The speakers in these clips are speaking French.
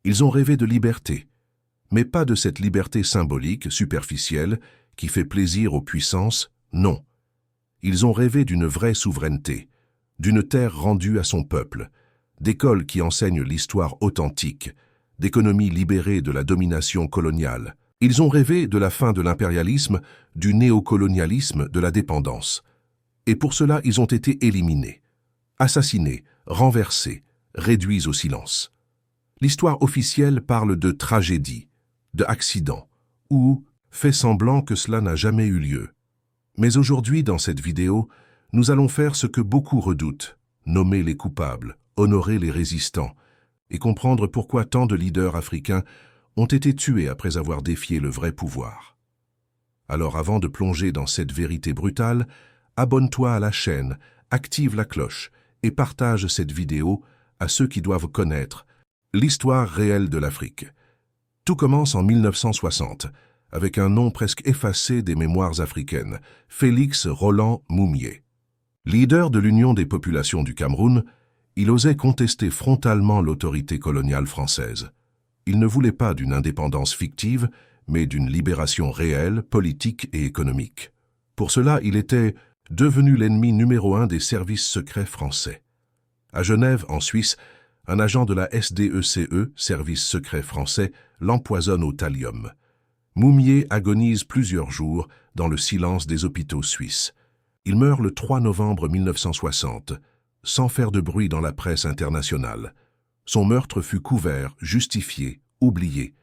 Ils ont rêvé de liberté, mais pas de cette liberté symbolique, superficielle, qui fait plaisir aux puissances, non. Ils ont rêvé d'une vraie souveraineté, d'une terre rendue à son peuple, d'écoles qui enseignent l'histoire authentique, d'économies libérées de la domination coloniale. Ils ont rêvé de la fin de l'impérialisme, du néocolonialisme, de la dépendance. Et pour cela, ils ont été éliminés, assassinés, renversés, réduits au silence. L'histoire officielle parle de tragédie, de accident, ou fait semblant que cela n'a jamais eu lieu. Mais aujourd'hui, dans cette vidéo, nous allons faire ce que beaucoup redoutent, nommer les coupables, honorer les résistants, et comprendre pourquoi tant de leaders africains ont été tués après avoir défié le vrai pouvoir. Alors avant de plonger dans cette vérité brutale, abonne-toi à la chaîne, active la cloche et partage cette vidéo à ceux qui doivent connaître l'histoire réelle de l'Afrique. Tout commence en 1960, avec un nom presque effacé des mémoires africaines, Félix Roland Moumié. Leader de l'Union des populations du Cameroun, il osait contester frontalement l'autorité coloniale française. Il ne voulait pas d'une indépendance fictive, mais d'une libération réelle, politique et économique. Pour cela, il était devenu l'ennemi numéro 1 des services secrets français. À Genève, en Suisse, un agent de la SDECE, service secret français, l'empoisonne au thallium. Moumié agonise plusieurs jours dans le silence des hôpitaux suisses. Il meurt le 3 novembre 1960, sans faire de bruit dans la presse internationale. Son meurtre fut couvert, justifié, oublié.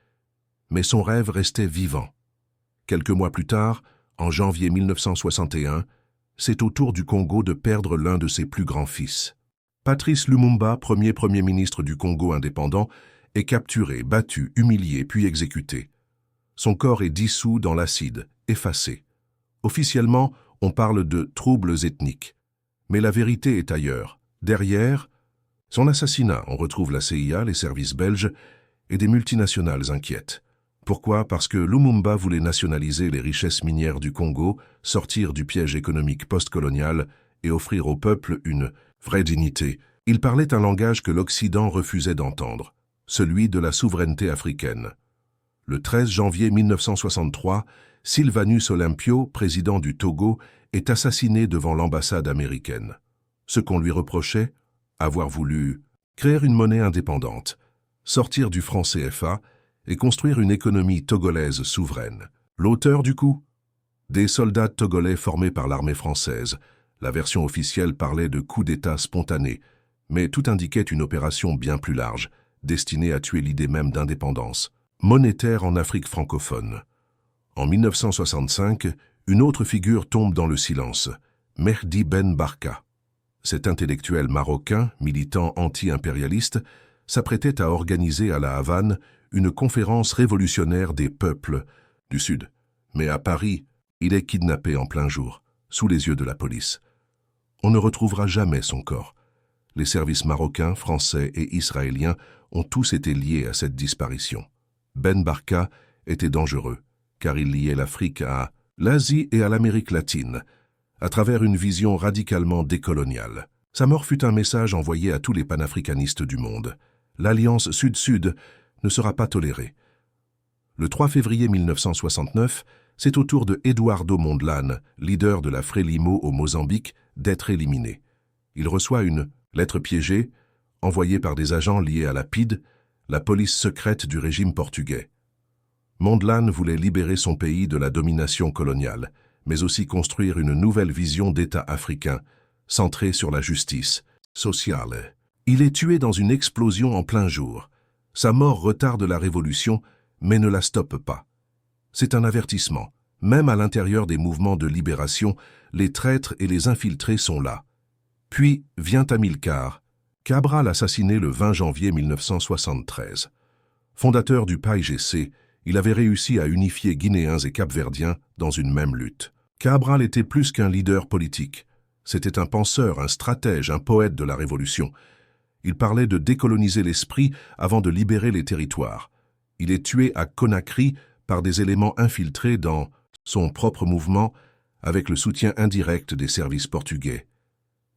Mais son rêve restait vivant. Quelques mois plus tard, en janvier 1961, c'est au tour du Congo de perdre l'un de ses plus grands fils. Patrice Lumumba, premier ministre du Congo indépendant, est capturé, battu, humilié, puis exécuté. Son corps est dissous dans l'acide, effacé. Officiellement, on parle de troubles ethniques. Mais la vérité est ailleurs. Derrière son assassinat, on retrouve la CIA, les services belges et des multinationales inquiètes. Pourquoi? Parce que Lumumba voulait nationaliser les richesses minières du Congo, sortir du piège économique postcolonial et offrir au peuple une vraie dignité. Il parlait un langage que l'Occident refusait d'entendre, celui de la souveraineté africaine. Le 13 janvier 1963, Sylvanus Olympio, président du Togo, est assassiné devant l'ambassade américaine. Ce qu'on lui reprochait, avoir voulu créer une monnaie indépendante, sortir du franc CFA et construire une économie togolaise souveraine. L'auteur du coup? Des soldats togolais formés par l'armée française. La version officielle parlait de coup d'État spontané, mais tout indiquait une opération bien plus large, destinée à tuer l'idée même d'indépendance, monétaire en Afrique francophone. En 1965, une autre figure tombe dans le silence, Mehdi Ben Barka. Cet intellectuel marocain, militant anti-impérialiste, s'apprêtait à organiser à La Havane une conférence révolutionnaire des peuples du Sud. Mais à Paris, il est kidnappé en plein jour, sous les yeux de la police. On ne retrouvera jamais son corps. Les services marocains, français et israéliens ont tous été liés à cette disparition. Ben Barka était dangereux, car il liait l'Afrique à l'Asie et à l'Amérique latine, à travers une vision radicalement décoloniale. Sa mort fut un message envoyé à tous les panafricanistes du monde. L'alliance Sud-Sud ne sera pas tolérée. Le 3 février 1969, c'est au tour de Eduardo Mondlane, leader de la Frelimo au Mozambique, d'être éliminé. Il reçoit une lettre piégée, envoyée par des agents liés à la PIDE, la police secrète du régime portugais. Mondlane voulait libérer son pays de la domination coloniale, mais aussi construire une nouvelle vision d'État africain, centrée sur la justice sociale. Il est tué dans une explosion en plein jour. Sa mort retarde la révolution, mais ne la stoppe pas. C'est un avertissement. Même à l'intérieur des mouvements de libération, les traîtres et les infiltrés sont là. Puis vient Amilcar, Cabral assassiné le 20 janvier 1973. Fondateur du PAIGC, il avait réussi à unifier Guinéens et Capverdiens dans une même lutte. Cabral était plus qu'un leader politique. C'était un penseur, un stratège, un poète de la Révolution. Il parlait de décoloniser l'esprit avant de libérer les territoires. Il est tué à Conakry par des éléments infiltrés dans son propre mouvement avec le soutien indirect des services portugais.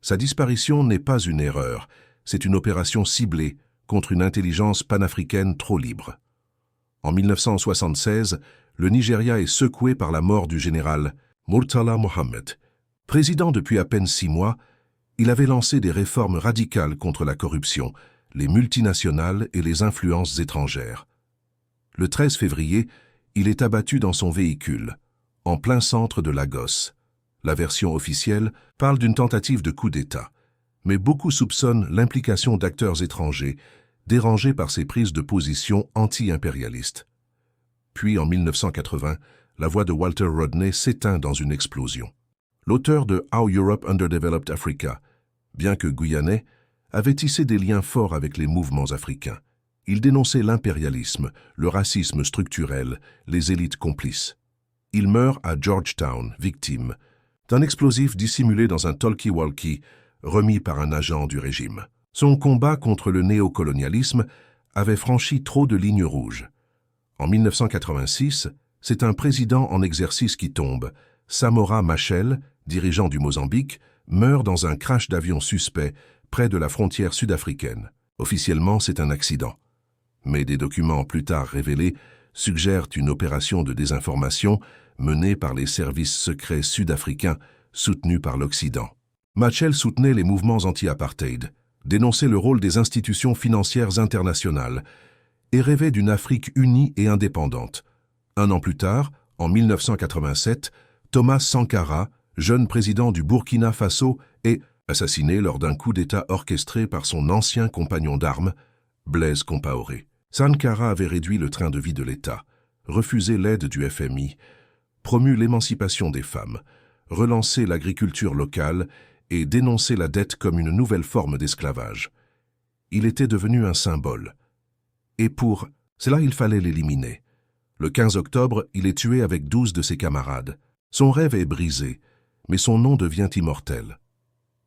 Sa disparition n'est pas une erreur, c'est une opération ciblée contre une intelligence panafricaine trop libre. En 1976, le Nigeria est secoué par la mort du général Murtala Mohammed. Président depuis à peine 6 mois, il avait lancé des réformes radicales contre la corruption, les multinationales et les influences étrangères. Le 13 février, il est abattu dans son véhicule, en plein centre de Lagos. La version officielle parle d'une tentative de coup d'État, mais beaucoup soupçonnent l'implication d'acteurs étrangers, dérangés par ses prises de position anti-impérialistes. Puis, en 1980, la voix de Walter Rodney s'éteint dans une explosion. L'auteur de How Europe Underdeveloped Africa, bien que guyanais, avait tissé des liens forts avec les mouvements africains. Il dénonçait l'impérialisme, le racisme structurel, les élites complices. Il meurt à Georgetown, victime d'un explosif dissimulé dans un talkie-walkie remis par un agent du régime. Son combat contre le néocolonialisme avait franchi trop de lignes rouges. En 1986, c'est un président en exercice qui tombe. Samora Machel, dirigeant du Mozambique, meurt dans un crash d'avion suspect près de la frontière sud-africaine. Officiellement, c'est un accident. Mais des documents plus tard révélés suggèrent une opération de désinformation menée par les services secrets sud-africains soutenus par l'Occident. Machel soutenait les mouvements anti-apartheid, dénonçait le rôle des institutions financières internationales et rêvait d'une Afrique unie et indépendante. Un an plus tard, en 1987, Thomas Sankara, jeune président du Burkina Faso, est assassiné lors d'un coup d'État orchestré par son ancien compagnon d'armes, Blaise Compaoré. Sankara avait réduit le train de vie de l'État, refusé l'aide du FMI, promu l'émancipation des femmes, relancé l'agriculture locale et dénoncé la dette comme une nouvelle forme d'esclavage. Il était devenu un symbole. Et pour cela, il fallait l'éliminer. Le 15 octobre, il est tué avec 12 de ses camarades. Son rêve est brisé, mais son nom devient immortel.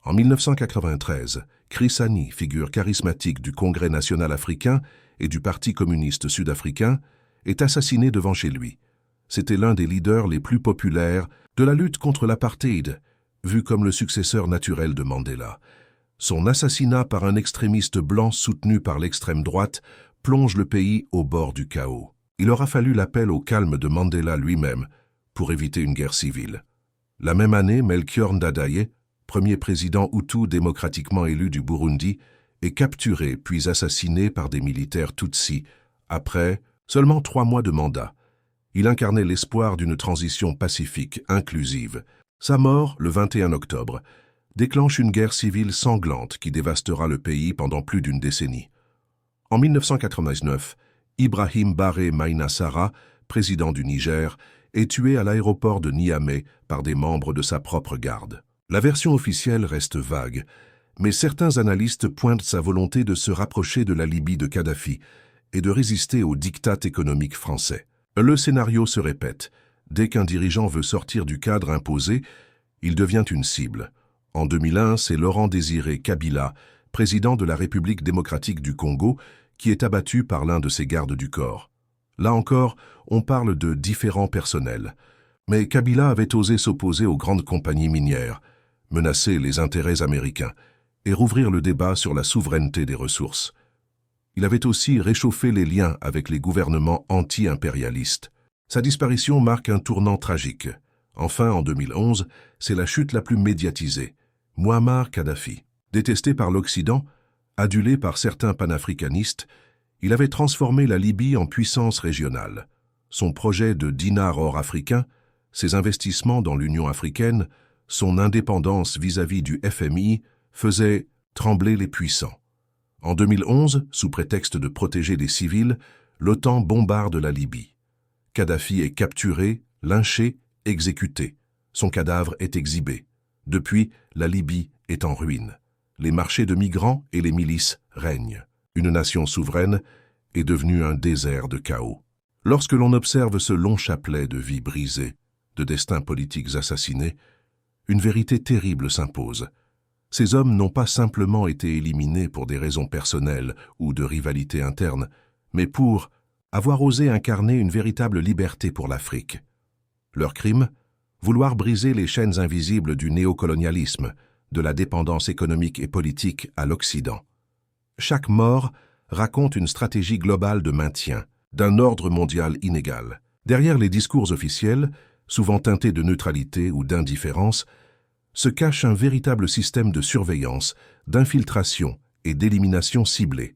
En 1993, Chris Hani, figure charismatique du Congrès national africain et du Parti communiste sud-africain, est assassiné devant chez lui. C'était l'un des leaders les plus populaires de la lutte contre l'apartheid, vu comme le successeur naturel de Mandela. Son assassinat par un extrémiste blanc soutenu par l'extrême droite plonge le pays au bord du chaos. Il aura fallu l'appel au calme de Mandela lui-même pour éviter une guerre civile. La même année, Melchior Ndadaye, premier président hutu démocratiquement élu du Burundi, est capturé puis assassiné par des militaires Tutsis après seulement 3 mois de mandat. Il incarnait l'espoir d'une transition pacifique, inclusive. Sa mort, le 21 octobre, déclenche une guerre civile sanglante qui dévastera le pays pendant plus d'une décennie. En 1999, Ibrahim Baré Maïna Sara, président du Niger, est tué à l'aéroport de Niamey par des membres de sa propre garde. La version officielle reste vague, mais certains analystes pointent sa volonté de se rapprocher de la Libye de Kadhafi et de résister au diktat économique français. Le scénario se répète. Dès qu'un dirigeant veut sortir du cadre imposé, il devient une cible. En 2001, c'est Laurent-Désiré Kabila, président de la République démocratique du Congo, qui est abattu par l'un de ses gardes du corps. Là encore, on parle de différents personnels. Mais Kabila avait osé s'opposer aux grandes compagnies minières, menacer les intérêts américains et rouvrir le débat sur la souveraineté des ressources. Il avait aussi réchauffé les liens avec les gouvernements anti-impérialistes. Sa disparition marque un tournant tragique. Enfin, en 2011, c'est la chute la plus médiatisée. Mouammar Kadhafi. Détesté par l'Occident, adulé par certains panafricanistes, il avait transformé la Libye en puissance régionale. Son projet de dinar or africain, ses investissements dans l'Union africaine, son indépendance vis-à-vis du FMI faisaient trembler les puissants. En 2011, sous prétexte de protéger les civils, l'OTAN bombarde la Libye. Kadhafi est capturé, lynché, exécuté. Son cadavre est exhibé. Depuis, la Libye est en ruine. Les marchés de migrants et les milices règnent. Une nation souveraine est devenue un désert de chaos. Lorsque l'on observe ce long chapelet de vies brisées, de destins politiques assassinés, une vérité terrible s'impose. Ces hommes n'ont pas simplement été éliminés pour des raisons personnelles ou de rivalité interne, mais pour avoir osé incarner une véritable liberté pour l'Afrique. Leur crime ? Vouloir briser les chaînes invisibles du néocolonialisme, de la dépendance économique et politique à l'Occident. Chaque mort racontent une stratégie globale de maintien d'un ordre mondial inégal. Derrière les discours officiels, souvent teintés de neutralité ou d'indifférence, se cache un véritable système de surveillance, d'infiltration et d'élimination ciblée.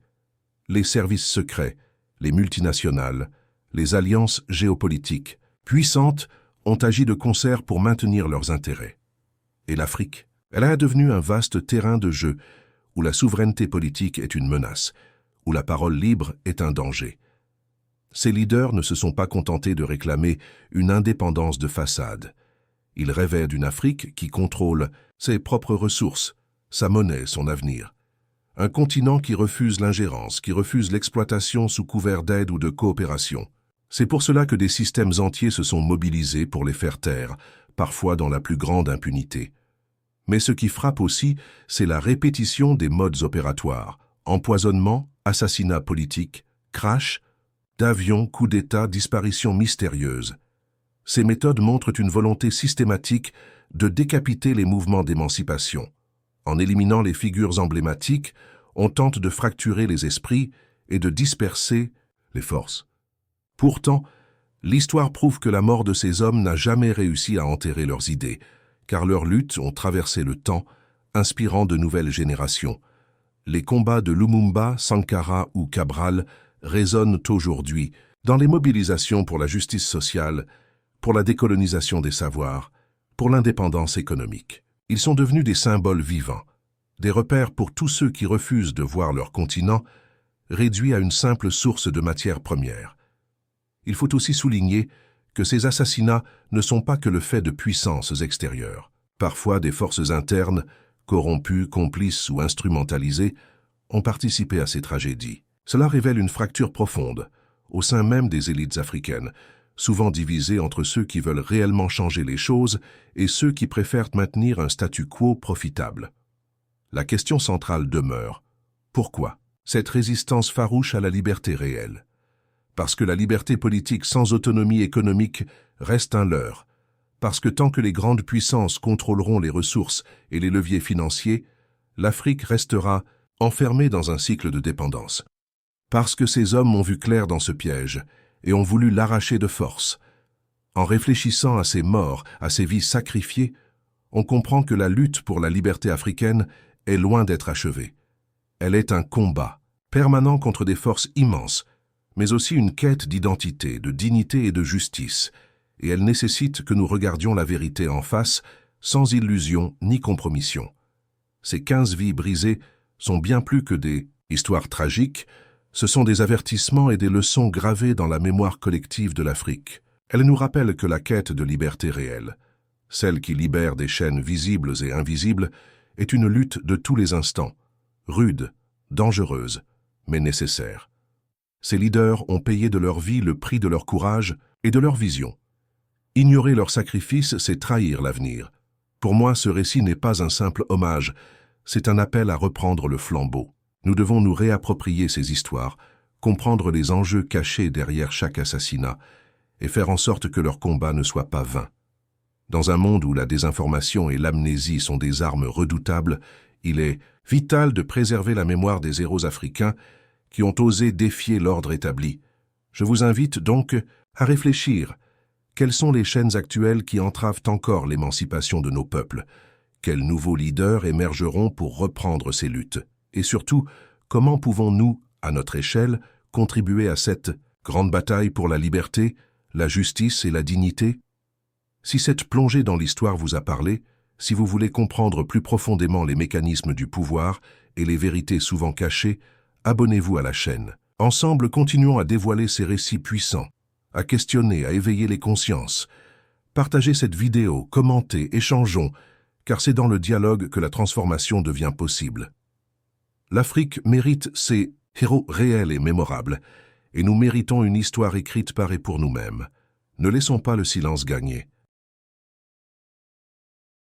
Les services secrets, les multinationales, les alliances géopolitiques puissantes ont agi de concert pour maintenir leurs intérêts. Et l'Afrique, elle est devenue un vaste terrain de jeu où la souveraineté politique est une menace, où la parole libre est un danger. Ces leaders ne se sont pas contentés de réclamer une indépendance de façade. Ils rêvaient d'une Afrique qui contrôle ses propres ressources, sa monnaie, son avenir. Un continent qui refuse l'ingérence, qui refuse l'exploitation sous couvert d'aide ou de coopération. C'est pour cela que des systèmes entiers se sont mobilisés pour les faire taire, parfois dans la plus grande impunité. Mais ce qui frappe aussi, c'est la répétition des modes opératoires. Empoisonnement, assassinat politique, crash, d'avions, coups d'État, disparitions mystérieuses. Ces méthodes montrent une volonté systématique de décapiter les mouvements d'émancipation. En éliminant les figures emblématiques, on tente de fracturer les esprits et de disperser les forces. Pourtant, l'histoire prouve que la mort de ces hommes n'a jamais réussi à enterrer leurs idées, car leurs luttes ont traversé le temps, inspirant de nouvelles générations. Les combats de Lumumba, Sankara ou Cabral résonnent aujourd'hui dans les mobilisations pour la justice sociale, pour la décolonisation des savoirs, pour l'indépendance économique. Ils sont devenus des symboles vivants, des repères pour tous ceux qui refusent de voir leur continent réduit à une simple source de matières premières. Il faut aussi souligner que ces assassinats ne sont pas que le fait de puissances extérieures. Parfois, des forces internes, corrompues, complices ou instrumentalisées, ont participé à ces tragédies. Cela révèle une fracture profonde au sein même des élites africaines, souvent divisées entre ceux qui veulent réellement changer les choses et ceux qui préfèrent maintenir un statu quo profitable. La question centrale demeure: pourquoi cette résistance farouche à la liberté réelle? Parce que la liberté politique sans autonomie économique reste un leurre, parce que tant que les grandes puissances contrôleront les ressources et les leviers financiers, l'Afrique restera enfermée dans un cycle de dépendance. Parce que ces hommes ont vu clair dans ce piège et ont voulu l'arracher de force. En réfléchissant à ces morts, à ces vies sacrifiées, on comprend que la lutte pour la liberté africaine est loin d'être achevée. Elle est un combat permanent contre des forces immenses, mais aussi une quête d'identité, de dignité et de justice, et elle nécessite que nous regardions la vérité en face, sans illusion ni compromission. Ces 15 vies brisées sont bien plus que des histoires tragiques, ce sont des avertissements et des leçons gravées dans la mémoire collective de l'Afrique. Elles nous rappellent que la quête de liberté réelle, celle qui libère des chaînes visibles et invisibles, est une lutte de tous les instants, rude, dangereuse, mais nécessaire. Ces leaders ont payé de leur vie le prix de leur courage et de leur vision. Ignorer leur sacrifice, c'est trahir l'avenir. Pour moi, ce récit n'est pas un simple hommage, c'est un appel à reprendre le flambeau. Nous devons nous réapproprier ces histoires, comprendre les enjeux cachés derrière chaque assassinat et faire en sorte que leur combat ne soit pas vain. Dans un monde où la désinformation et l'amnésie sont des armes redoutables, il est vital de préserver la mémoire des héros africains qui ont osé défier l'ordre établi. Je vous invite donc à réfléchir. Quelles sont les chaînes actuelles qui entravent encore l'émancipation de nos peuples? Quels nouveaux leaders émergeront pour reprendre ces luttes? Et surtout, comment pouvons-nous, à notre échelle, contribuer à cette grande bataille pour la liberté, la justice et la dignité? Si cette plongée dans l'histoire vous a parlé, si vous voulez comprendre plus profondément les mécanismes du pouvoir et les vérités souvent cachées, abonnez-vous à la chaîne. Ensemble, continuons à dévoiler ces récits puissants, à questionner, à éveiller les consciences. Partagez cette vidéo, commentez, échangeons, car c'est dans le dialogue que la transformation devient possible. L'Afrique mérite ses héros réels et mémorables, et nous méritons une histoire écrite par et pour nous-mêmes. Ne laissons pas le silence gagner.